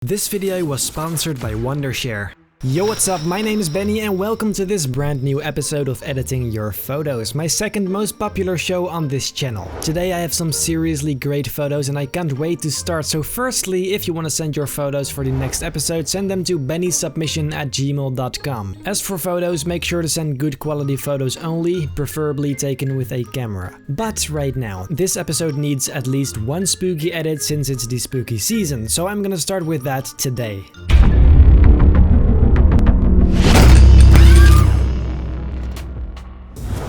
This video was sponsored by Wondershare. Yo, what's up? My name is Benny and welcome to this brand new episode of Editing Your Photos, my second most popular show on this channel. Today I have some seriously great photos and I can't wait to start. So firstly, if you want to send your photos for the next episode, send them to bennysubmission@gmail.com. As for photos, make sure to send good quality photos only, preferably taken with a camera. But right now, this episode needs at least one spooky edit since it's the spooky season, so I'm gonna start with that today.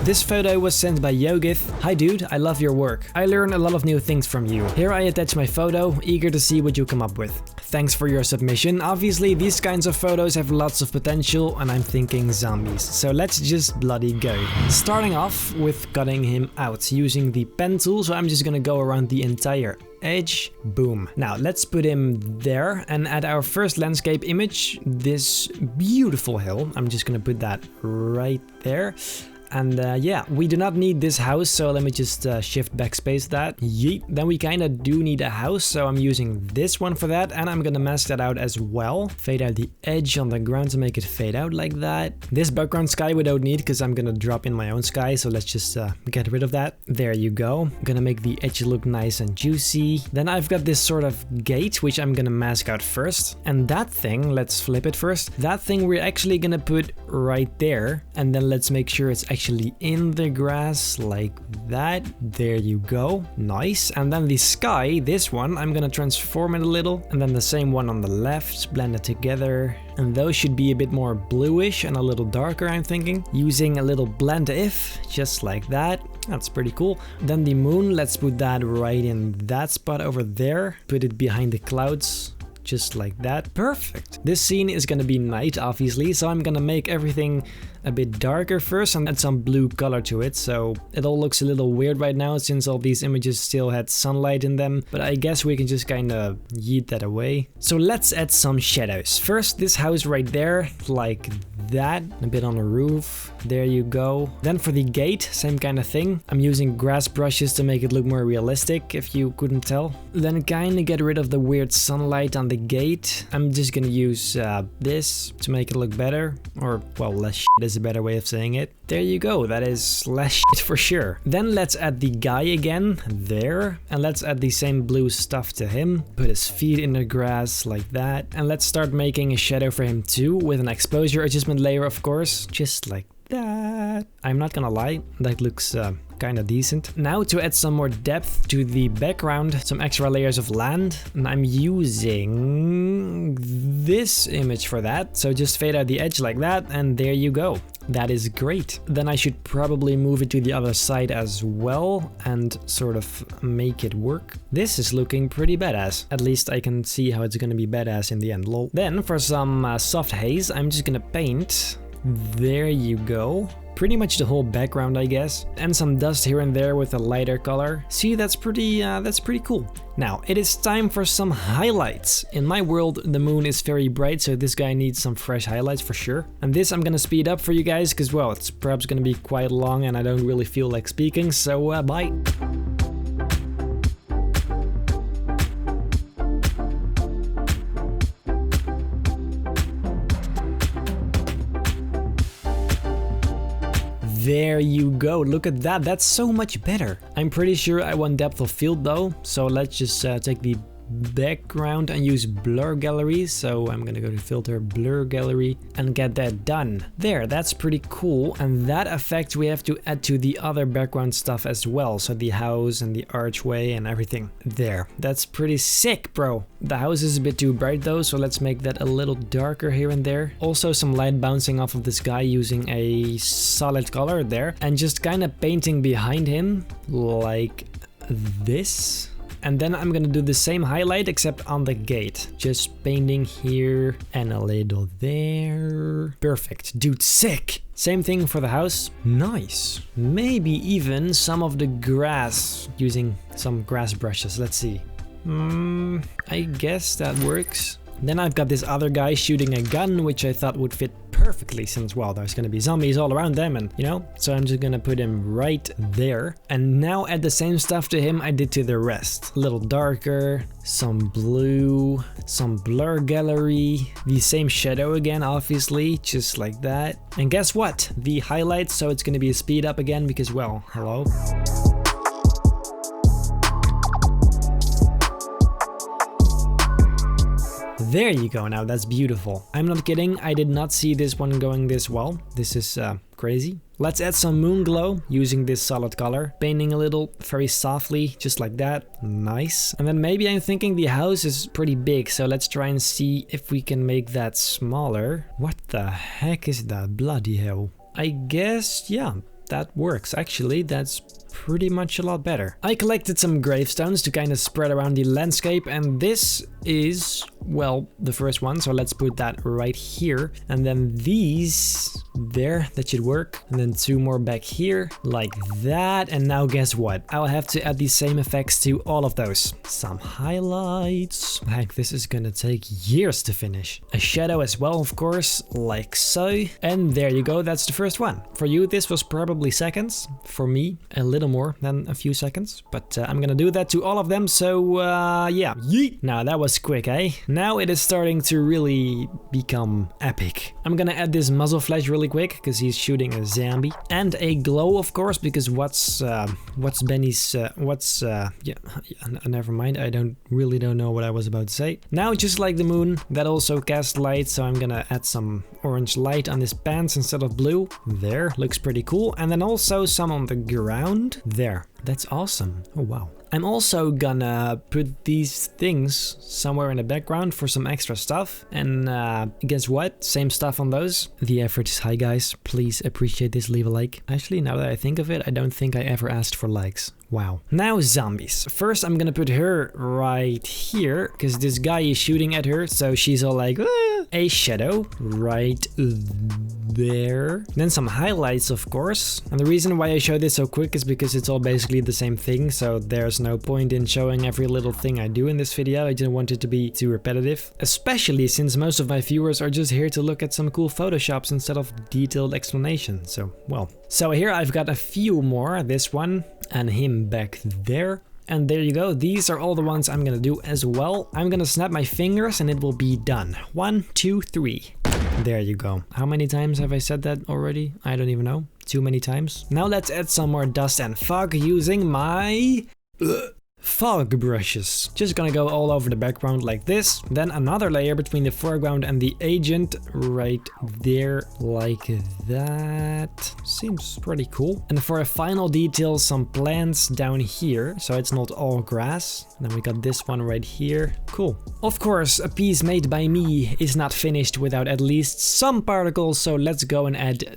This photo was sent by Yogith. Hi dude, I love your work. I learn a lot of new things from you. Here I attach my photo, eager to see what you come up with. Thanks for your submission. Obviously these kinds of photos have lots of potential and I'm thinking zombies. So let's just bloody go. Starting off with cutting him out using the pen tool, so I'm just gonna go around the entire edge. Boom. Now let's put him there and add our first landscape image, this beautiful hill. I'm just gonna put that right there. And yeah, we do not need this house, so let me just shift backspace that. Yeet. Then we kind of do need a house, so I'm using this one for that, and I'm gonna mask that out as well. Fade out the edge on the ground to make it fade out like that. This background sky we don't need because I'm gonna drop in my own sky, so let's just get rid of that. There you go. I'm gonna make the edge look nice and juicy. Then I've got this sort of gate, which I'm gonna mask out first. And that thing, let's flip it first. That thing we're actually gonna put right there, and then let's make sure it's actually in the grass like that. There you go. Nice. And then the sky, this one, I'm gonna transform it a little, and then the same one on the left, blend it together. And those should be a bit more bluish and a little darker, I'm thinking. Using a little blend if, just like that. That's pretty cool. Then the moon, let's put that right in that spot over there. Put it behind the clouds. Just like that. Perfect. This scene is gonna be night, obviously, so I'm gonna make everything a bit darker first and add some blue color to it, so it all looks a little weird right now since all these images still had sunlight in them, but I guess we can just kind of yeet that away. So let's add some shadows. First, this house right there, like that, a bit on the roof. There you go. Then for the gate, same kind of thing. I'm using grass brushes to make it look more realistic, if you couldn't tell. Then kind of get rid of the weird sunlight on the gate. I'm just gonna use this to make it look better, or well, less shit is a better way of saying it. There you go, that is less shit for sure. Then let's add the guy again, there, and let's add the same blue stuff to him. Put his feet in the grass like that, and let's start making a shadow for him too, with an exposure adjustment layer of course, just like that. I'm not gonna lie, that looks kind of decent. Now to add some more depth to the background, some extra layers of land, and I'm using this image for that. So just fade out the edge like that, and there you go. That is great. Then I should probably move it to the other side as well and sort of make it work. This is looking pretty badass. At least I can see how it's gonna be badass in the end, lol. Then for some soft haze, I'm just gonna paint. There you go. Pretty much the whole background, I guess, and some dust here and there with a lighter color. See, that's pretty cool. Now, it is time for some highlights. In my world, the moon is very bright, so this guy needs some fresh highlights for sure. And this I'm gonna speed up for you guys, because, well, it's perhaps gonna be quite long and I don't really feel like speaking, so bye. There you go, look at that, that's so much better. I'm pretty sure I want depth of field though, so let's just take the background and use blur gallery. So I'm gonna go to filter, blur gallery, and get that done. There, that's pretty cool, and that effect we have to add to the other background stuff as well, so the house and the archway and everything. There, that's pretty sick, bro. The house is a bit too bright though, so let's make that a little darker here and there. Also some light bouncing off of this guy using a solid color there, and just kind of painting behind him like this. And then I'm gonna do the same highlight except on the gate. Just painting here and a little there. Perfect, dude, sick. Same thing for the house. Nice. Maybe even some of the grass using some grass brushes. Let's see. I guess that works. Then I've got this other guy shooting a gun, which I thought would fit perfectly since, well, there's gonna be zombies all around them and, you know, so I'm just gonna put him right there. And now add the same stuff to him I did to the rest. A little darker, some blue, some blur gallery, the same shadow again, obviously, just like that. And guess what? The highlights, so it's gonna be a speed up again because, well, hello. There you go, now that's beautiful. I'm not kidding, I did not see this one going this well. This is crazy. Let's add some moon glow using this solid color. Painting a little, very softly, just like that. Nice. And then maybe I'm thinking the house is pretty big, so let's try and see if we can make that smaller. What the heck is that? Bloody hell. I guess, yeah, that works. Actually, that's pretty much a lot better. I collected some gravestones to kind of spread around the landscape, and this is, well, the first one, so let's put that right here. And then these there, that should work. And then 2 more back here, like that. And now guess what? I'll have to add these same effects to all of those. Some highlights. Heck, this is gonna take years to finish. A shadow as well, of course, like so. And there you go, that's the first one. For you, this was probably seconds. For me, a little more than a few seconds. But I'm gonna do that to all of them, so yeah. Yeet! Now that was quick, eh? Now it is starting to really become epic. I'm gonna add this muzzle flash really quick because he's shooting a zombie, and a glow, of course, because what's Benny's yeah, never mind. I don't know what I was about to say. Now, just like the moon, that also casts light, so I'm gonna add some orange light on his pants instead of blue. There, looks pretty cool. And then also some on the ground. There, that's awesome. Oh wow. I'm also gonna put these things somewhere in the background for some extra stuff. And guess what? Same stuff on those. The effort is high, guys. Please appreciate this, leave a like. Actually, now that I think of it, I don't think I ever asked for likes. Wow. Now zombies. First, I'm gonna put her right here, because this guy is shooting at her, so she's all like, ah! A shadow right there. Then some highlights, of course. And the reason why I show this so quick is because it's all basically the same thing, so there's no point in showing every little thing I do in this video. I didn't want it to be too repetitive, especially since most of my viewers are just here to look at some cool photoshops instead of detailed explanation. So, well. So here I've got a few more. This one and him back there. And there you go, these are all the ones I'm gonna do as well. I'm gonna snap my fingers and it will be done. 1, 2, 3. There you go. How many times have I said that already? I don't even know. Too many times. Now let's add some more dust and fog using my fog brushes. Just gonna go all over the background like this. Then another layer between the foreground and the agent right there, like that. Seems pretty cool. And for a final detail, some plants down here, so it's not all grass. And then we got this one right here. Cool. Of course, a piece made by me is not finished without at least some particles, so let's go and add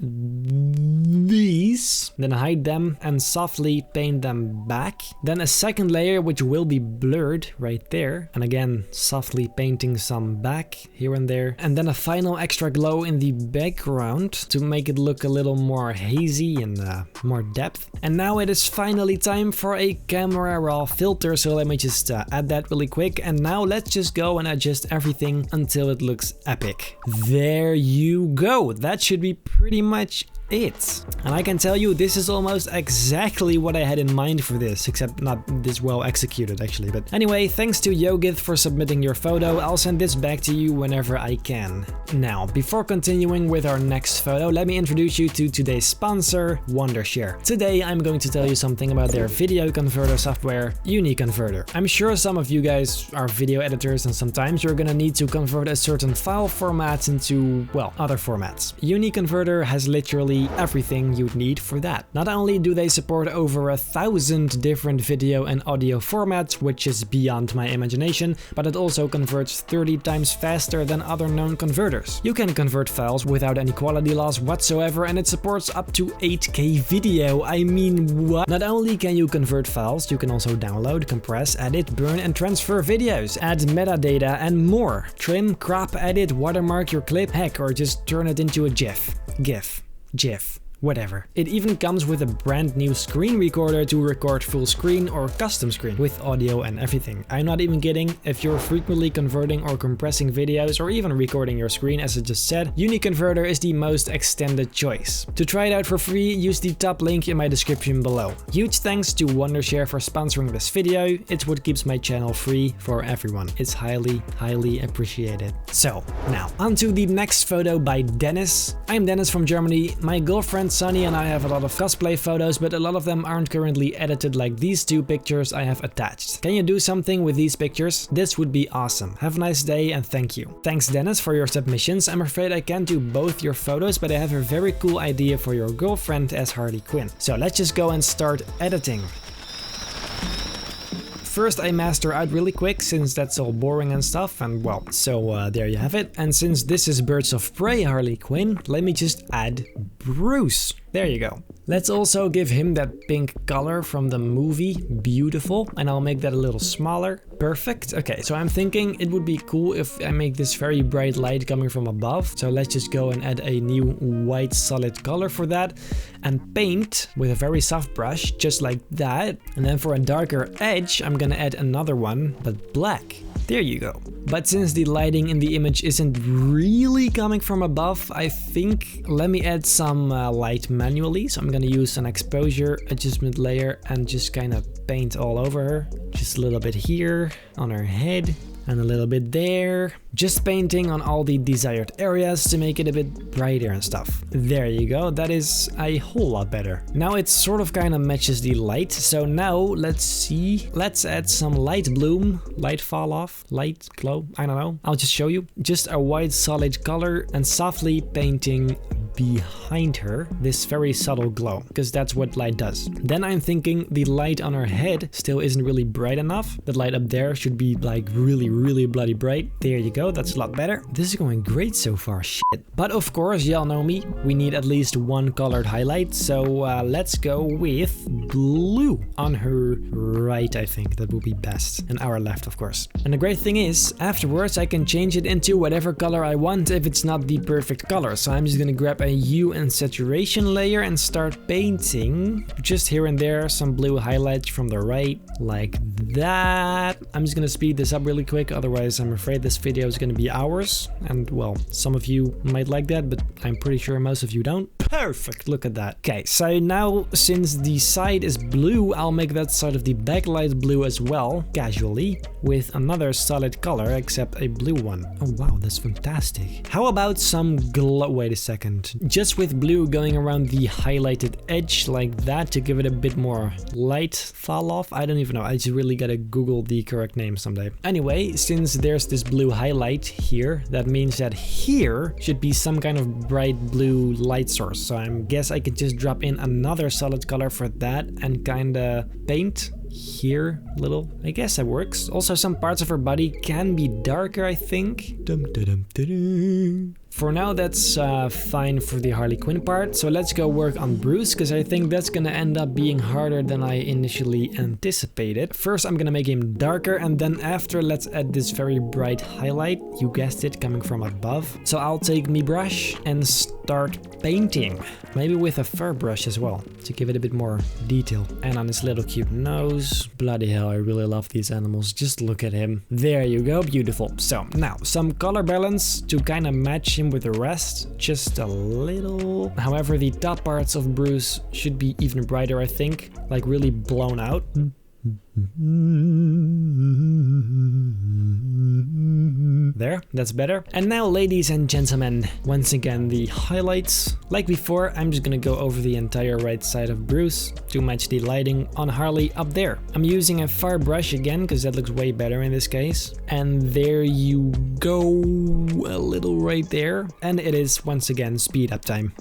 these. Then hide them and softly paint them back. Then a second layer which will be blurred right there, and again softly painting some back here and there, and then a final extra glow in the background to make it look a little more hazy and more depth. And now it is finally time for a camera raw filter, so let me just add that really quick, and now let's just go and adjust everything until it looks epic. There you go, that should be pretty much it. And I can tell you this is almost exactly what I had in mind for this, except not this well executed actually. But anyway, thanks to Yogith for submitting your photo. I'll send this back to you whenever I can. Now, before continuing with our next photo, let me introduce you to today's sponsor, Wondershare. Today I'm going to tell you something about their video converter software, UniConverter. I'm sure some of you guys are video editors and sometimes you're gonna need to convert a certain file format into, well, other formats. UniConverter has literally everything you'd need for that. Not only do they support over 1,000 different video and audio formats, which is beyond my imagination, but it also converts 30 times faster than other known converters. You can convert files without any quality loss whatsoever, and it supports up to 8K video. I mean, what? Not only can you convert files, you can also download, compress, edit, burn and transfer videos, add metadata and more. Trim, crop, edit, watermark your clip, heck, or just turn it into a GIF. Whatever. It even comes with a brand new screen recorder to record full screen or custom screen with audio and everything. I'm not even kidding. If you're frequently converting or compressing videos or even recording your screen as I just said, UniConverter is the most extended choice. To try it out for free, use the top link in my description below. Huge thanks to Wondershare for sponsoring this video. It's what keeps my channel free for everyone. It's highly appreciated. So now onto the next photo by Dennis. I'm Dennis from Germany. My girlfriend Sunny and I have a lot of cosplay photos, but a lot of them aren't currently edited like these two pictures I have attached. Can you do something with these pictures? This would be awesome. Have a nice day and thank you. Thanks Dennis for your submissions. I'm afraid I can't do both your photos, but I have a very cool idea for your girlfriend as Harley Quinn. So let's just go and start editing. First I master out really quick since that's all boring and stuff, and well, so there you have it. And since this is Birds of Prey Harley Quinn, let me just add Bruce. There you go. Let's also give him that pink color from the movie, beautiful, and I'll make that a little smaller. Perfect. Okay, so I'm thinking it would be cool if I make this very bright light coming from above. So let's just go and add a new white solid color for that and paint with a very soft brush, just like that. And then for a darker edge, I'm gonna add another one, but black. There you go. But since the lighting in the image isn't really coming from above, I think let me add some light manually. So I'm gonna use an exposure adjustment layer and just kind of paint all over her. Just a little bit here on her head and a little bit there. Just painting on all the desired areas to make it a bit brighter and stuff. There you go, that is a whole lot better. Now it sort of kind of matches the light. So now let's see, let's add some light bloom, light fall off, light glow, I don't know. I'll just show you. Just a white solid color and softly painting behind her this very subtle glow, because that's what light does. Then I'm thinking the light on her head still isn't really bright enough. The light up there should be like really bloody bright. There you go, that's a lot better. This is going great so far, shit. But of course, y'all know me, we need at least one colored highlight, so let's go with blue on her right. I think that would be best, and our left of course. And the great thing is, afterwards I can change it into whatever color I want if it's not the perfect color. So I'm just gonna grab a hue and saturation layer and start painting just here and there some blue highlights from the right, like that. I'm just gonna speed this up really quick, otherwise I'm afraid this video is gonna be hours, and well, some of you might like that, but I'm pretty sure most of you don't. Perfect, look at that. Okay, so now since the side is blue, I'll make that side of the backlight blue as well, casually, with another solid color except a blue one. Oh wow, that's fantastic. How about some glow? Wait a second. Just with blue going around the highlighted edge like that to give it a bit more light fall off. I don't even know, I just really gotta Google the correct name someday. Anyway, since there's this blue highlight here, that means that here should be some kind of bright blue light source. So I guess I could just drop in another solid color for that and kinda paint here a little. I guess that works. Also, some parts of her body can be darker, I think. For now, that's fine for the Harley Quinn part. So let's go work on Bruce, because I think that's gonna end up being harder than I initially anticipated. First, I'm gonna make him darker, and then after, let's add this very bright highlight. You guessed it, coming from above. So I'll take my brush and start painting. Maybe with a fur brush as well, to give it a bit more detail. And on his little cute nose. Bloody hell, I really love these animals. Just look at him. There you go, beautiful. So now, some color balance to kind of match him with the rest, just a little. However, the top parts of Bruce should be even brighter, I think, like really blown out. There, that's better. And now, ladies and gentlemen, once again the highlights. Like before, I'm just gonna go over the entire right side of Bruce to match the lighting on Harley up there. I'm using a far brush again because that looks way better in this case. And there you go, a little right there. And it is once again speed up time.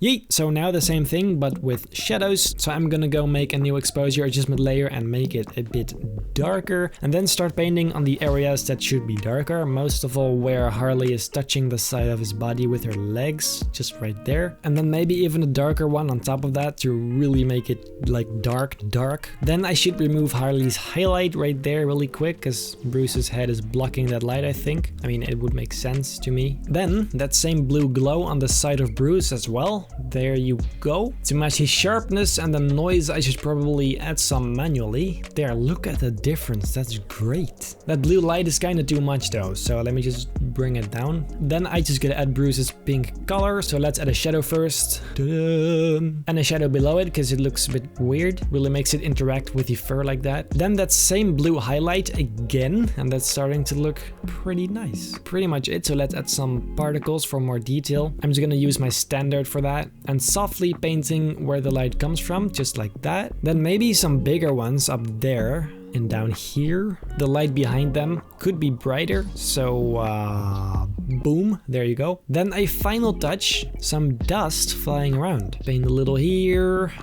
Yeet! So now the same thing, but with shadows. So I'm gonna go make a new exposure adjustment layer and make it a bit darker, and then start painting on the areas that should be darker, most of all where Harley is touching the side of his body with her legs, just right there. And then maybe even a darker one on top of that to really make it like dark. Then I should remove Harley's highlight right there really quick, because Bruce's head is blocking that light, I think. I mean, it would make sense to me. Then that same blue glow on the side of Bruce as well. There you go. To match his sharpness and the noise, I should probably add some manually. There, look at the difference. That's great. That blue light is kind of too much though, so let me just bring it down. Then I just gotta add Bruce's pink color, so let's add a shadow first. Ta-da! And a shadow below it, because it looks a bit weird. Really makes it interact with the fur like that. Then that same blue highlight again, and that's starting to look pretty nice. Pretty much it, so let's add some particles for more detail. I'm just gonna use my standard for that, and softly painting where the light comes from, just like that. Then maybe some bigger ones up there. And down here, the light behind them could be brighter, so boom, there you go. Then a final touch, some dust flying around. Paint a little here,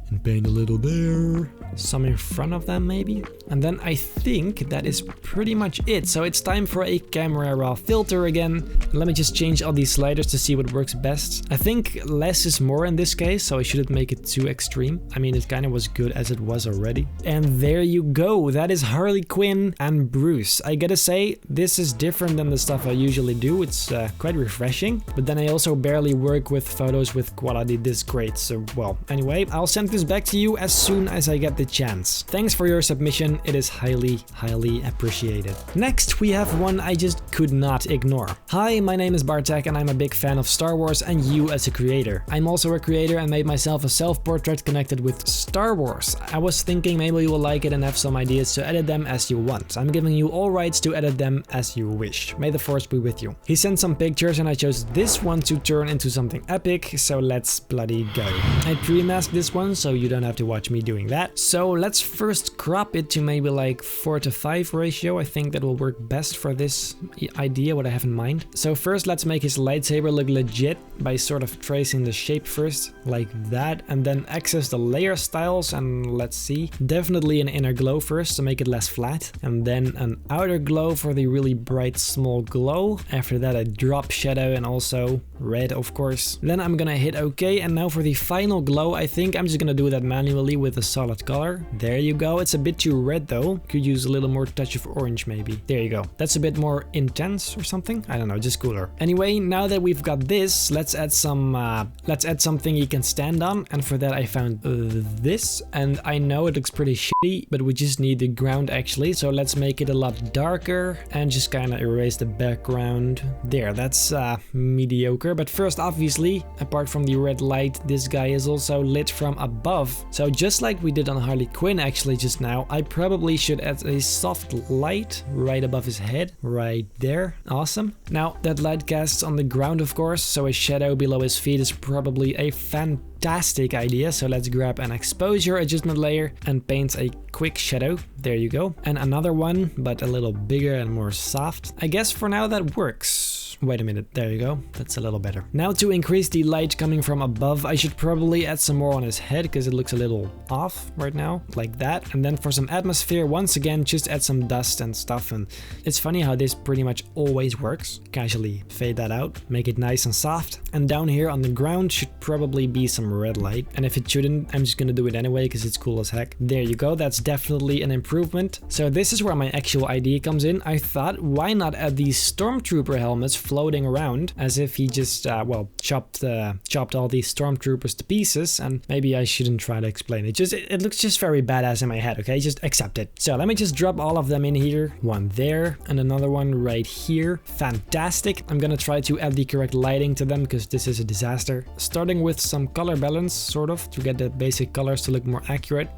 and paint a little there. Some in front of them maybe. And then I think that is pretty much it. So it's time for a camera raw filter again. Let me just change all these sliders to see what works best. I think less is more in this case, so I shouldn't make it too extreme. I mean, it kind of was good as it was already. And there you go. That is Harley Quinn and Bruce. I gotta say, this is different than the stuff I usually do. It's quite refreshing. But then I also barely work with photos with quality this great. So, well, anyway, I'll send this back to you as soon as I get the chance. Thanks for your submission. It is highly appreciated. Next, we have one I just could not ignore. Hi, my name is Bartek and I'm a big fan of Star Wars and you as a creator. I'm also a creator and made myself a self-portrait connected with Star Wars. I was thinking maybe you will like it and have some ideas to edit them as you want. I'm giving you all rights to edit them as you wish. May the force be with you. He sent some pictures and I chose this one to turn into something epic, so let's bloody go. I pre-masked this one so you don't have to watch me doing that. So let's first crop it to maybe like 4:5 ratio. I think that will work best for this idea, what I have in mind. So first let's make his lightsaber look legit by sort of tracing the shape first, like that, and then access the layer styles and let's see. Definitely an inner glow first to make it less flat, and then an outer glow for the really bright small glow. After that a drop shadow and also red, of course. Then I'm gonna hit OK, and now for the final glow, I think I'm just gonna do that manually with a solid color. There you go. It's a bit too red though. Could use a little more touch of orange maybe. There you go. That's a bit more intense or something. I don't know, just cooler. Anyway, now that we've got this, let's add something he can stand on. And for that I found this, and I know it looks pretty shitty, but we just need the ground actually. So let's make it a lot darker and just kind of erase the background. There, that's mediocre. But first, obviously, apart from the red light, this guy is also lit from above. So just like we did on Harley Quinn actually just now, I probably should add a soft light right above his head, right there. Awesome. Now that light casts on the ground, of course, so a shadow below his feet is probably a fantastic idea. So let's grab an exposure adjustment layer and paint a quick shadow. There you go. And another one, but a little bigger and more soft. I guess for now that works. Wait a minute, there you go. That's a little better. Now to increase the light coming from above, I should probably add some more on his head because it looks a little off right now, like that. And then for some atmosphere, once again, just add some dust and stuff. And it's funny how this pretty much always works. Casually fade that out, make it nice and soft. And down here on the ground should probably be some red light. And if it shouldn't, I'm just gonna do it anyway because it's cool as heck. There you go, that's definitely an improvement. So this is where my actual idea comes in. I thought, why not add these stormtrooper helmets floating around as if he just chopped all these stormtroopers to pieces. And maybe I shouldn't try to explain it. It looks just very badass in my head. Okay, just accept it. So let me just drop all of them in here. One there and another one right here. Fantastic. I'm gonna try to add the correct lighting to them because this is a disaster. Starting with some color balance, sort of, to get the basic colors to look more accurate.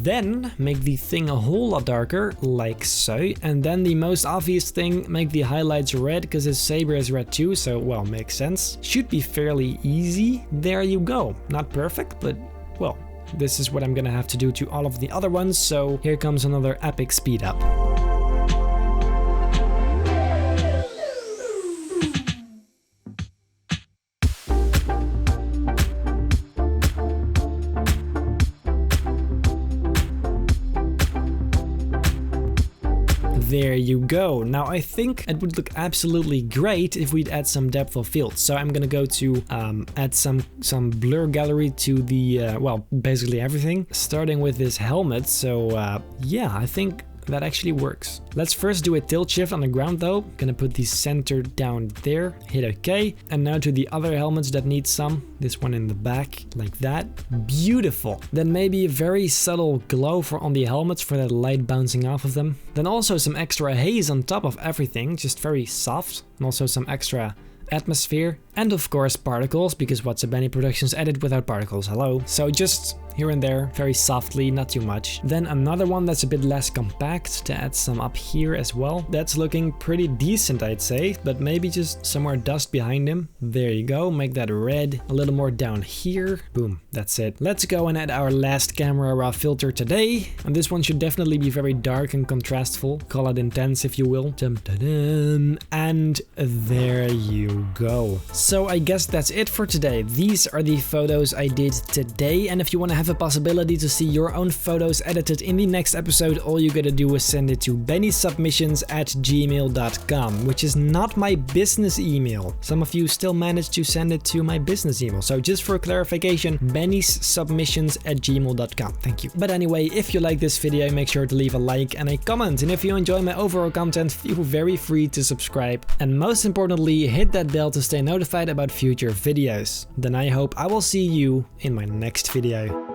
Then make the thing a whole lot darker, like so. And then the most obvious thing, make the highlights red because his saber is red too, so well, makes sense. Should be fairly easy. There you go. Not perfect, but well, this is what I'm gonna have to do to all of the other ones, so here comes another epic speed up. There you go. Now I think it would look absolutely great if we'd add some depth of field. So I'm gonna go to add some blur gallery to the well, basically everything, starting with this helmet. So yeah, I think that actually works. Let's first do a tilt shift on the ground though. Gonna put the center down there, hit OK. And now to the other helmets that need some. This one in the back, like that. Beautiful. Then maybe a very subtle glow on the helmets for that light bouncing off of them. Then also some extra haze on top of everything, just very soft. And also some extra atmosphere. And of course particles, because what's a Benny Productions edit without particles? Hello. So just here and there, very softly, not too much. Then another one that's a bit less compact to add some up here as well. That's looking pretty decent, I'd say, but maybe just some more dust behind him. There you go, make that red, a little more down here. Boom, that's it. Let's go and add our last camera raw filter today. And this one should definitely be very dark and contrastful. Call it intense if you will. Dum-da-dum. And there you go. So I guess that's it for today. These are the photos I did today, and if you want to have a possibility to see your own photos edited in the next episode, all you gotta do is send it to bennysubmissions@gmail.com, which is not my business email. Some of you still manage to send it to my business email, so just for clarification, bennysubmissions@gmail.com. Thank you. But anyway, if you like this video, make sure to leave a like and a comment, and if you enjoy my overall content, feel very free to subscribe, and most importantly, hit that bell to stay notified about future videos. Then I hope I will see you in my next video.